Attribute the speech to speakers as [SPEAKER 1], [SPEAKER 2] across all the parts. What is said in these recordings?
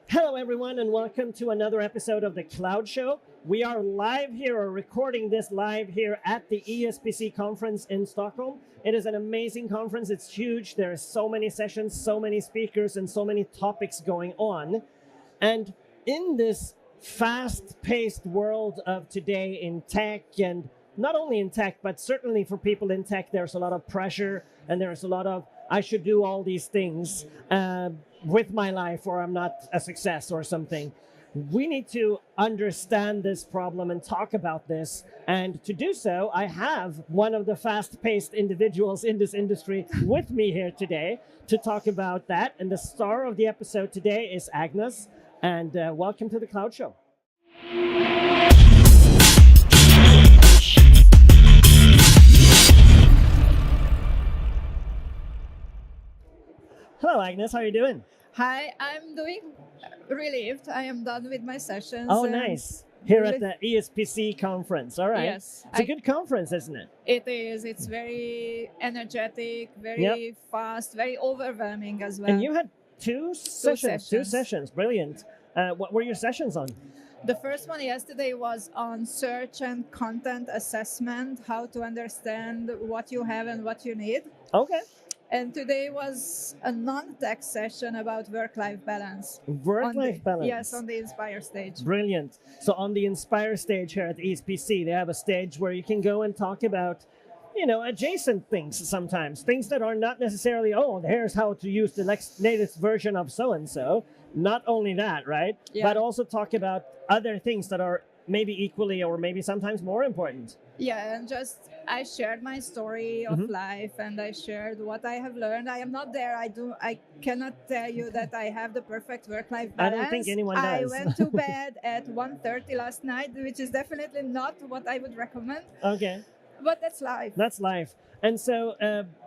[SPEAKER 1] Hello, everyone, and welcome to another episode of the Cloud Show. We are live here, or recording this live here at the ESPC conference in Stockholm. It is an amazing conference. It's huge. There are so many sessions, so many speakers, and so many topics going on. And in this fast-paced world of today in tech, and not only in tech, but certainly for people in tech, there's a lot of pressure, and there's a lot of, I should do all these things with my life, or I'm not a success or something. We need to understand this problem and talk about this. And to do so, I have one of the fast-paced individuals in this industry with me here today to talk about that. And the star of the episode today is Agnes. And welcome to the Cloud Show. Hello, Agnes. How are you doing?
[SPEAKER 2] Hi, I'm doing relieved. I am done with my sessions.
[SPEAKER 1] Oh, nice. Here at the ESPC conference. All right.
[SPEAKER 2] Yes.
[SPEAKER 1] It's a good conference, isn't it?
[SPEAKER 2] It is. It's very energetic, very fast, very overwhelming as well.
[SPEAKER 1] And you had two sessions. Brilliant. What were your sessions on?
[SPEAKER 2] The first one yesterday was on search and content assessment, how to understand what you have and what you need.
[SPEAKER 1] Okay.
[SPEAKER 2] And today was a non-tech session about work-life balance.
[SPEAKER 1] Work-life balance?
[SPEAKER 2] Yes, on the Inspire stage.
[SPEAKER 1] Brilliant. So on the Inspire stage here at the ESPC, they have a stage where you can go and talk about, adjacent things sometimes. Things that are not necessarily, here's how to use the latest version of so-and-so. Not only that, right? Yeah. But also talk about other things that are maybe equally or maybe sometimes more important.
[SPEAKER 2] Yeah, and I shared my story of life, and I shared what I have learned. I am not there. I cannot tell you that I have the perfect work-life balance.
[SPEAKER 1] I don't think anyone does.
[SPEAKER 2] I went to bed at 1:30 last night, which is definitely not what I would recommend.
[SPEAKER 1] Okay.
[SPEAKER 2] But that's life.
[SPEAKER 1] That's life. And so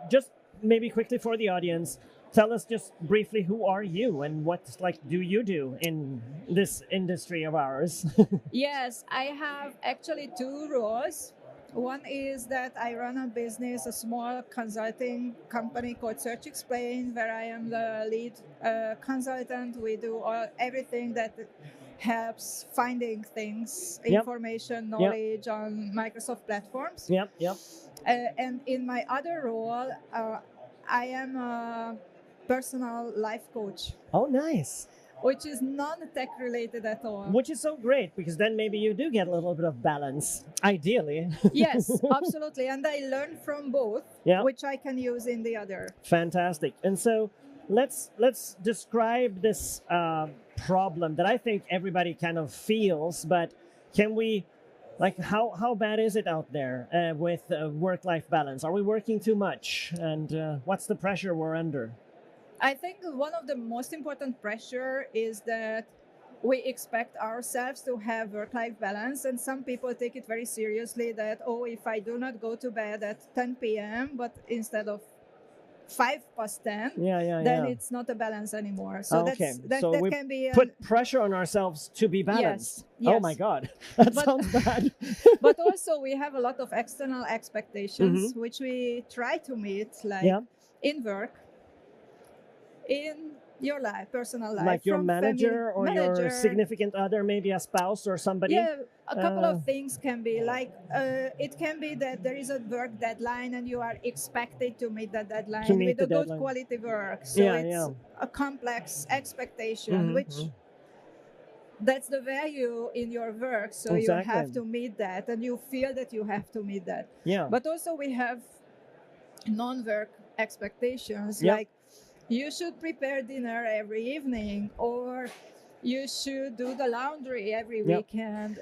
[SPEAKER 1] just maybe quickly for the audience, tell us just briefly, who are you and what do you do in this industry of ours?
[SPEAKER 2] Yes, I have actually two roles. One is that I run a business, a small consulting company called Search Explain, where I am the lead consultant. We do everything that helps finding things, information, knowledge on Microsoft platforms.
[SPEAKER 1] Yep.
[SPEAKER 2] And in my other role, I am a personal life coach.
[SPEAKER 1] Oh, nice.
[SPEAKER 2] Which is non-tech related at all.
[SPEAKER 1] Which is so great, because then maybe you do get a little bit of balance, ideally.
[SPEAKER 2] Yes, absolutely. And I learn from both, which I can use in the other.
[SPEAKER 1] Fantastic. And so let's describe this problem that I think everybody kind of feels, but can we, how bad is it out there with work-life balance? Are we working too much? And what's the pressure we're under?
[SPEAKER 2] I think one of the most important pressure is that we expect ourselves to have work-life balance, and some people take it very seriously that, if I do not go to bed at 10 p.m., but instead of 10:05, then it's not a balance anymore. So that
[SPEAKER 1] we
[SPEAKER 2] can be
[SPEAKER 1] put pressure on ourselves to be balanced.
[SPEAKER 2] Yes.
[SPEAKER 1] Oh my God, that sounds bad.
[SPEAKER 2] But also we have a lot of external expectations, which we try to meet, in work, in your life, personal life.
[SPEAKER 1] Like your manager or your significant other, maybe a spouse or somebody?
[SPEAKER 2] Yeah, a couple of things can be it can be that there is a work deadline and you are expected to meet that deadline with a good quality work. So it's a complex expectation, which that's the value in your work. So you have to meet that, and you feel that you have to meet that.
[SPEAKER 1] Yeah.
[SPEAKER 2] But also we have non-work expectations, you should prepare dinner every evening, or you should do the laundry every weekend,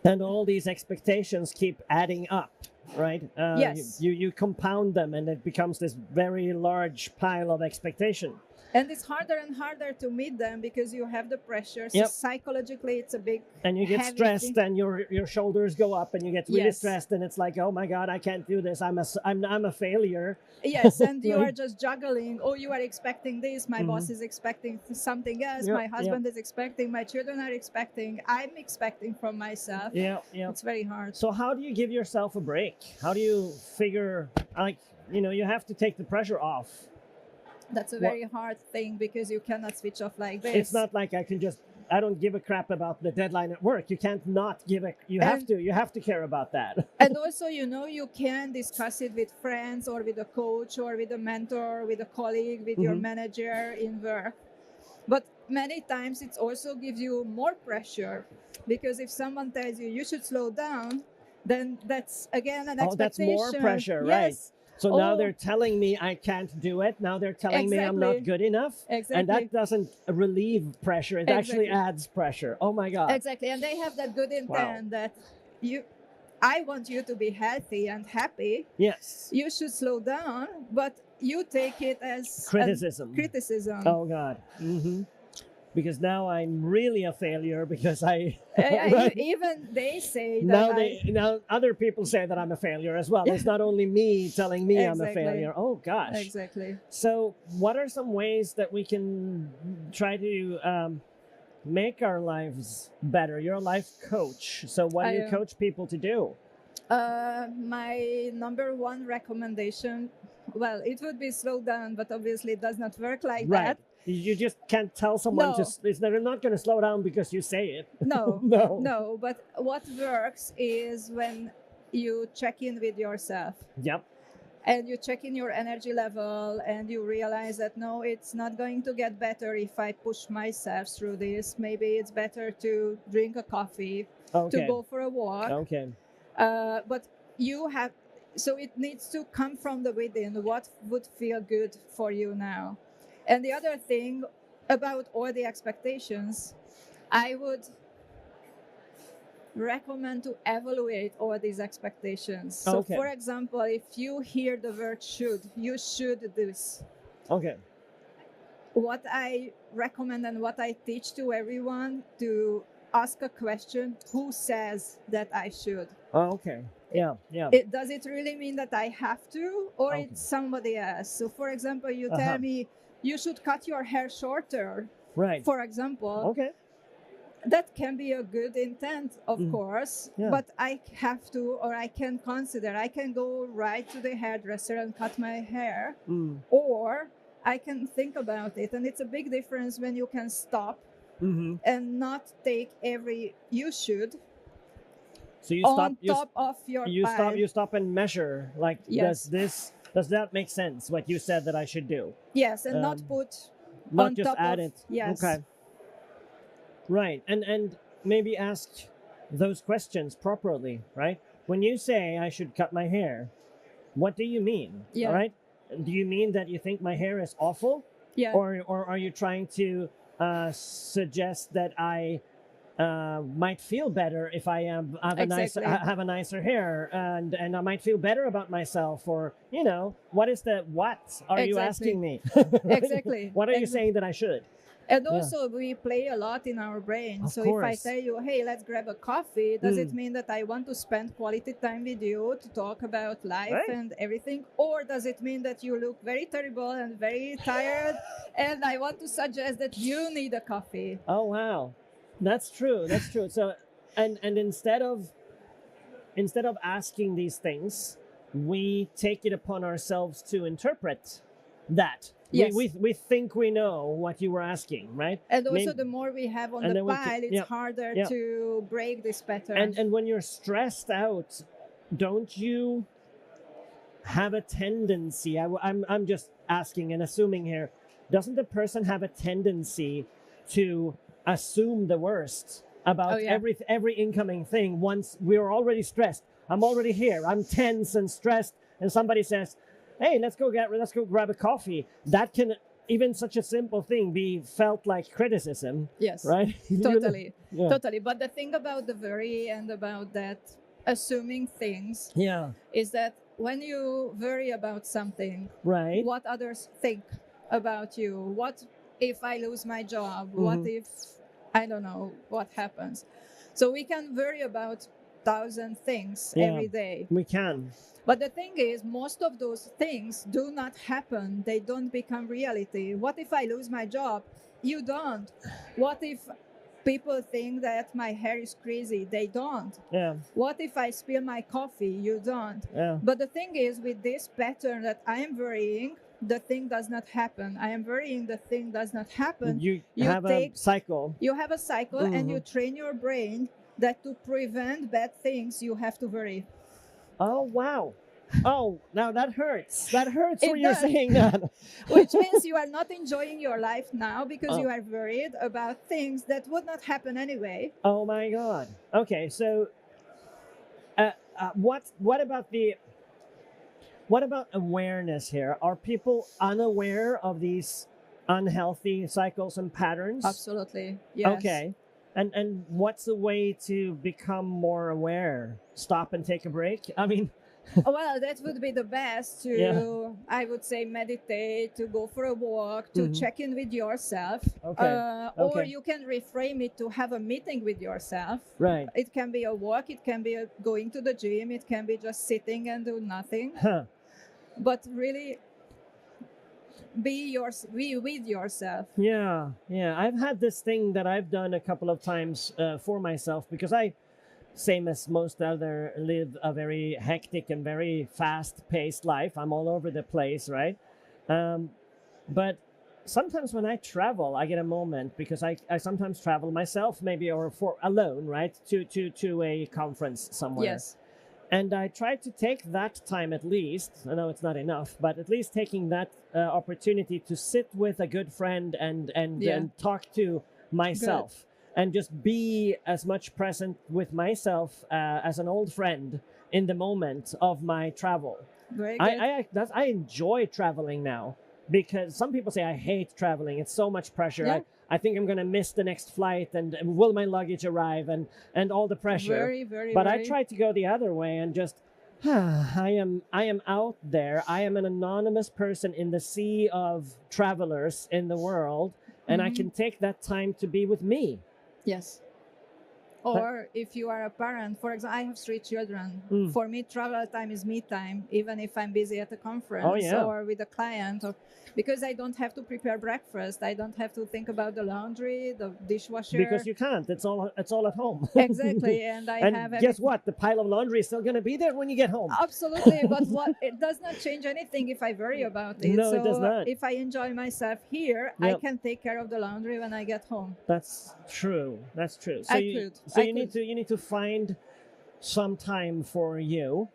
[SPEAKER 1] And all these expectations keep adding up, right?
[SPEAKER 2] Yes.
[SPEAKER 1] You compound them, and it becomes this very large pile of expectation.
[SPEAKER 2] And it's harder and harder to meet them because you have the pressure. So psychologically, it's a big
[SPEAKER 1] and you get stressed, and your shoulders go up, and you get really stressed, and it's like, oh my God, I can't do this. I'm a failure.
[SPEAKER 2] Yes, and you are just juggling. Oh, you are expecting this. My boss is expecting something else. My husband is expecting. My children are expecting. I'm expecting from myself.
[SPEAKER 1] Yeah.
[SPEAKER 2] It's very hard.
[SPEAKER 1] So how do you give yourself a break? How do you figure, you have to take the pressure off?
[SPEAKER 2] That's a very hard thing because you cannot switch off like this.
[SPEAKER 1] It's not like I don't give a crap about the deadline at work. You can't not give a, you have to care about that.
[SPEAKER 2] And also, you can discuss it with friends or with a coach or with a mentor, with a colleague, with your manager in work. But many times it also gives you more pressure, because if someone tells you should slow down, then that's again an expectation.
[SPEAKER 1] That's more pressure, right? So now they're telling me I can't do it. Now they're telling me I'm not good enough.
[SPEAKER 2] Exactly.
[SPEAKER 1] And that doesn't relieve pressure. It actually adds pressure. Oh my God.
[SPEAKER 2] Exactly. And they have that good intent that I want you to be healthy and happy.
[SPEAKER 1] Yes.
[SPEAKER 2] You should slow down, but you take it as
[SPEAKER 1] criticism. Oh God. Because now I'm really a failure because
[SPEAKER 2] even they say that
[SPEAKER 1] now other people say that I'm a failure as well. It's not only me telling me I'm a failure. Oh gosh.
[SPEAKER 2] Exactly.
[SPEAKER 1] So what are some ways that we can try to make our lives better? You're a life coach. So what do you coach people to do?
[SPEAKER 2] My number one recommendation, well, it would be slow down, but obviously it does not work like that.
[SPEAKER 1] You just can't tell someone they're not going to slow down because you say it.
[SPEAKER 2] No, no. But what works is when you check in with yourself.
[SPEAKER 1] Yep.
[SPEAKER 2] And you check in your energy level and you realize that, no, it's not going to get better if I push myself through this. Maybe it's better to drink a coffee, to go for a walk.
[SPEAKER 1] Okay.
[SPEAKER 2] But so it needs to come from the within. What would feel good for you now? And the other thing about all the expectations, I would recommend to evaluate all these expectations. So, for example, if you hear the word should, you should do this.
[SPEAKER 1] Okay.
[SPEAKER 2] What I recommend and what I teach to everyone, to ask a question, who says that I should?
[SPEAKER 1] Oh, okay. Yeah.
[SPEAKER 2] Does it really mean that I have to, or it's somebody else? So, for example, you tell me, you should cut your hair shorter,
[SPEAKER 1] right?
[SPEAKER 2] For example.
[SPEAKER 1] Okay.
[SPEAKER 2] That can be a good intent, of course, but I have to, or I can consider, I can go right to the hairdresser and cut my hair, or I can think about it. And it's a big difference when you can stop and not take you should.
[SPEAKER 1] So you
[SPEAKER 2] top of your pile.
[SPEAKER 1] You stop and measure, like, does that make sense, what you said that I should do?
[SPEAKER 2] Yes, and not put
[SPEAKER 1] not
[SPEAKER 2] on
[SPEAKER 1] just
[SPEAKER 2] top
[SPEAKER 1] add
[SPEAKER 2] of,
[SPEAKER 1] it.
[SPEAKER 2] Yes.
[SPEAKER 1] Okay. Right. And maybe ask those questions properly, right? When you say I should cut my hair, what do you mean?
[SPEAKER 2] Yeah.
[SPEAKER 1] All right? Do you mean that you think my hair is awful?
[SPEAKER 2] Yeah.
[SPEAKER 1] Or are you trying to suggest that I might feel better if I have a nicer hair, and I might feel better about myself, or what are you asking me?
[SPEAKER 2] Exactly.
[SPEAKER 1] What are you saying that I should?
[SPEAKER 2] And also we play a lot in our brain.
[SPEAKER 1] Of
[SPEAKER 2] so
[SPEAKER 1] course.
[SPEAKER 2] If I tell you, hey, let's grab a coffee, does it mean that I want to spend quality time with you to talk about life and everything? Or does it mean that you look very terrible and very tired and I want to suggest that you need a coffee?
[SPEAKER 1] Oh, wow. That's true. So, and instead of asking these things, we take it upon ourselves to interpret that.
[SPEAKER 2] Yes.
[SPEAKER 1] We think we know what you were asking, right?
[SPEAKER 2] And also the more we have on the pile, it's harder to break this pattern.
[SPEAKER 1] And when you're stressed out, don't you have a tendency, I'm just asking and assuming here, doesn't the person have a tendency to assume the worst about every incoming thing once we're already stressed? I'm already here. I'm tense and stressed, and somebody says, hey, let's go grab a coffee. That can, even such a simple thing, be felt like criticism.
[SPEAKER 2] Yes.
[SPEAKER 1] Right?
[SPEAKER 2] Totally. Totally. But the thing about the worry and about that assuming things is that when you worry about something,
[SPEAKER 1] right,
[SPEAKER 2] what others think about you, what if I lose my job, what if, I don't know, what happens. So we can worry about 1,000 things every day.
[SPEAKER 1] We can.
[SPEAKER 2] But the thing is, most of those things do not happen. They don't become reality. What if I lose my job? You don't. What if people think that my hair is crazy? They don't.
[SPEAKER 1] Yeah.
[SPEAKER 2] What if I spill my coffee? You don't.
[SPEAKER 1] Yeah.
[SPEAKER 2] But the thing is, with this pattern that I am worrying, the thing does not happen. I am worrying the thing does not happen.
[SPEAKER 1] You have a cycle.
[SPEAKER 2] You have a cycle, and you train your brain that to prevent bad things, you have to worry.
[SPEAKER 1] Oh, wow. Oh, now that hurts. That hurts when you're
[SPEAKER 2] does.
[SPEAKER 1] saying that.
[SPEAKER 2] Which means you are not enjoying your life now because you are worried about things that would not happen anyway.
[SPEAKER 1] Oh my God. Okay, so what about awareness here? Are people unaware of these unhealthy cycles and patterns?
[SPEAKER 2] Absolutely. Yes.
[SPEAKER 1] Okay. And what's the way to become more aware? Stop and take a break? I mean,
[SPEAKER 2] well, that would be the best to, I would say, meditate, to go for a walk, to check in with yourself. Or you can reframe it to have a meeting with yourself.
[SPEAKER 1] Right.
[SPEAKER 2] It can be a walk, it can be going to the gym, it can be just sitting and do nothing. But really be with yourself.
[SPEAKER 1] Yeah. I've had this thing that I've done a couple of times for myself, because I, same as most other, live a very hectic and very fast-paced life. I'm all over the place, right? But sometimes when I travel, I get a moment, because I sometimes travel myself, maybe, or for alone, right, to a conference somewhere.
[SPEAKER 2] Yes.
[SPEAKER 1] And I try to take that time, at least. I know it's not enough, but at least taking that opportunity to sit with a good friend and talk to myself. Good. And just be as much present with myself as an old friend in the moment of my travel.
[SPEAKER 2] Very good.
[SPEAKER 1] I enjoy traveling now, because some people say I hate traveling. It's so much pressure.
[SPEAKER 2] Yeah.
[SPEAKER 1] I think I'm going to miss the next flight, and will my luggage arrive, and all the pressure. But I try to go the other way and just, I am out there. I am an anonymous person in the sea of travelers in the world, and I can take that time to be with me.
[SPEAKER 2] Yes. Or if you are a parent, for example, I have 3 children. For me, travel time is me time, even if I'm busy at a conference or with a client, because I don't have to prepare breakfast. I don't have to think about the laundry, the dishwasher.
[SPEAKER 1] Because you can't. It's all at home.
[SPEAKER 2] Exactly. And
[SPEAKER 1] guess what? The pile of laundry is still going to be there when you get home.
[SPEAKER 2] Absolutely. But it does not change anything if I worry about it.
[SPEAKER 1] No, it does not.
[SPEAKER 2] If I enjoy myself here, I can take care of the laundry when I get home.
[SPEAKER 1] That's true. So you need to find some time for you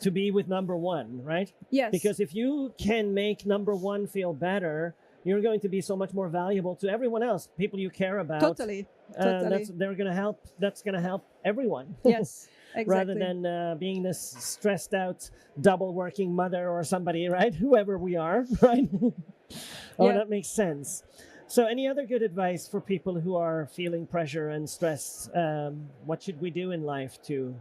[SPEAKER 1] to be with number one, right?
[SPEAKER 2] Yes.
[SPEAKER 1] Because if you can make number one feel better, you're going to be so much more valuable to everyone else, people you care about.
[SPEAKER 2] Totally.
[SPEAKER 1] That's going to help everyone.
[SPEAKER 2] Yes, exactly.
[SPEAKER 1] Rather than being this stressed out, double working mother or somebody, right? Whoever we are, right? That makes sense. So any other good advice for people who are feeling pressure and stress? What should we do in life to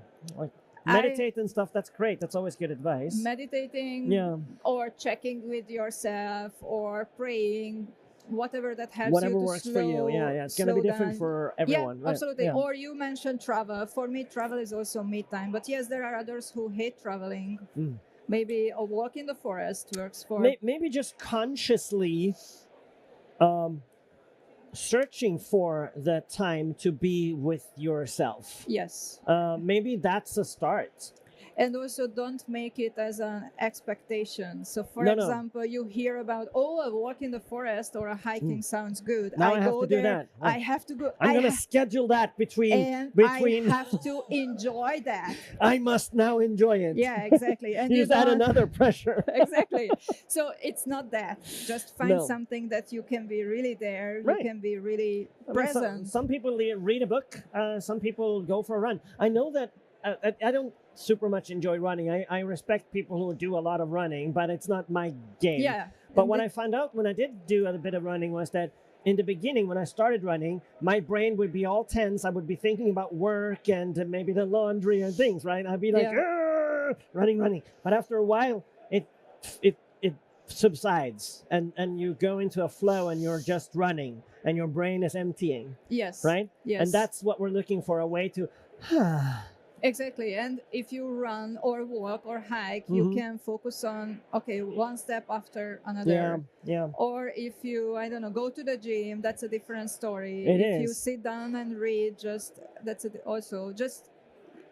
[SPEAKER 1] meditate and stuff? That's great. That's always good advice.
[SPEAKER 2] Meditating or checking with yourself or praying, whatever that helps
[SPEAKER 1] whatever
[SPEAKER 2] you to
[SPEAKER 1] works for you. Yeah. It's going to be different for everyone.
[SPEAKER 2] Yeah, absolutely. Yeah. Or you mentioned travel. For me, travel is also me time. But yes, there are others who hate traveling. Maybe a walk in the forest works for...
[SPEAKER 1] Maybe just consciously... searching for the time to be with yourself.
[SPEAKER 2] Yes.
[SPEAKER 1] Maybe that's a start.
[SPEAKER 2] And also don't make it as an expectation. So for example, you hear about, a walk in the forest or a hiking sounds good.
[SPEAKER 1] Now I have to do that.
[SPEAKER 2] I have to go.
[SPEAKER 1] I'm going to schedule that between.
[SPEAKER 2] I have to enjoy that.
[SPEAKER 1] I must now enjoy it.
[SPEAKER 2] Yeah, exactly. And
[SPEAKER 1] Is that another pressure?
[SPEAKER 2] Exactly. So it's not that. Just find something that you can be really there.
[SPEAKER 1] Right.
[SPEAKER 2] You can be really present.
[SPEAKER 1] Some people read a book. Some people go for a run. I know that I don't super much enjoy running. I respect people who do a lot of running, but it's not my game.
[SPEAKER 2] Yeah.
[SPEAKER 1] But what I found out when I did do a bit of running was that in the beginning, when I started running, my brain would be all tense. I would be thinking about work and maybe the laundry and things, right? I'd be like, running. But after a while, it subsides and you go into a flow and you're just running and your brain is emptying.
[SPEAKER 2] Yes.
[SPEAKER 1] Right?
[SPEAKER 2] Yes.
[SPEAKER 1] And that's what we're looking for, a way to...
[SPEAKER 2] Exactly. And if you run or walk or hike, you can focus on, one step after another.
[SPEAKER 1] Yeah.
[SPEAKER 2] Or if you, go to the gym, that's a different story.
[SPEAKER 1] If
[SPEAKER 2] you sit down and read,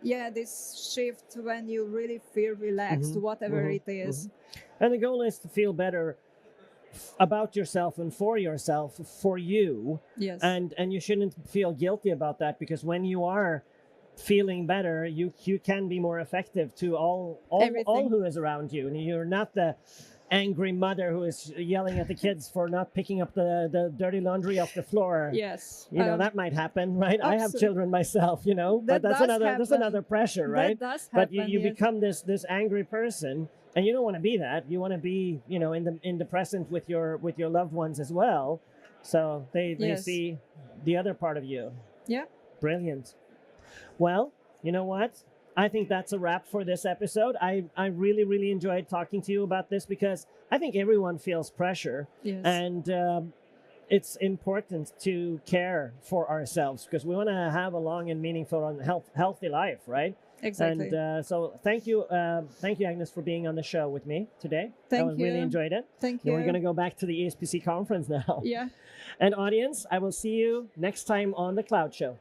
[SPEAKER 2] yeah, this shift when you really feel relaxed, whatever it is.
[SPEAKER 1] And the goal is to feel better about yourself and for yourself, for you.
[SPEAKER 2] Yes.
[SPEAKER 1] And you shouldn't feel guilty about that, because when you are feeling better, you can be more effective to all who is around you, and you're not the angry mother who is yelling at the kids for not picking up the dirty laundry off the floor.
[SPEAKER 2] Yes.
[SPEAKER 1] You know, that might happen, right? I have children myself, you know, but that's another pressure, right?
[SPEAKER 2] That does happen,
[SPEAKER 1] but you become this angry person, and you don't want to be that. You want to be, you know, in the present with your loved ones as well, so they see the other part of you.
[SPEAKER 2] Yeah.
[SPEAKER 1] Brilliant. Well, you know what? I think that's a wrap for this episode. I really, really enjoyed talking to you about this, because I think everyone feels pressure.
[SPEAKER 2] Yes.
[SPEAKER 1] And it's important to care for ourselves, because we want to have a long and meaningful and healthy life, right?
[SPEAKER 2] Exactly.
[SPEAKER 1] And so thank you, Agnes, for being on the show with me today.
[SPEAKER 2] Thank
[SPEAKER 1] I
[SPEAKER 2] you.
[SPEAKER 1] really enjoyed it.
[SPEAKER 2] Thank you.
[SPEAKER 1] And we're going to go back to the ESPC conference now.
[SPEAKER 2] Yeah.
[SPEAKER 1] And audience, I will see you next time on The Cloud Show.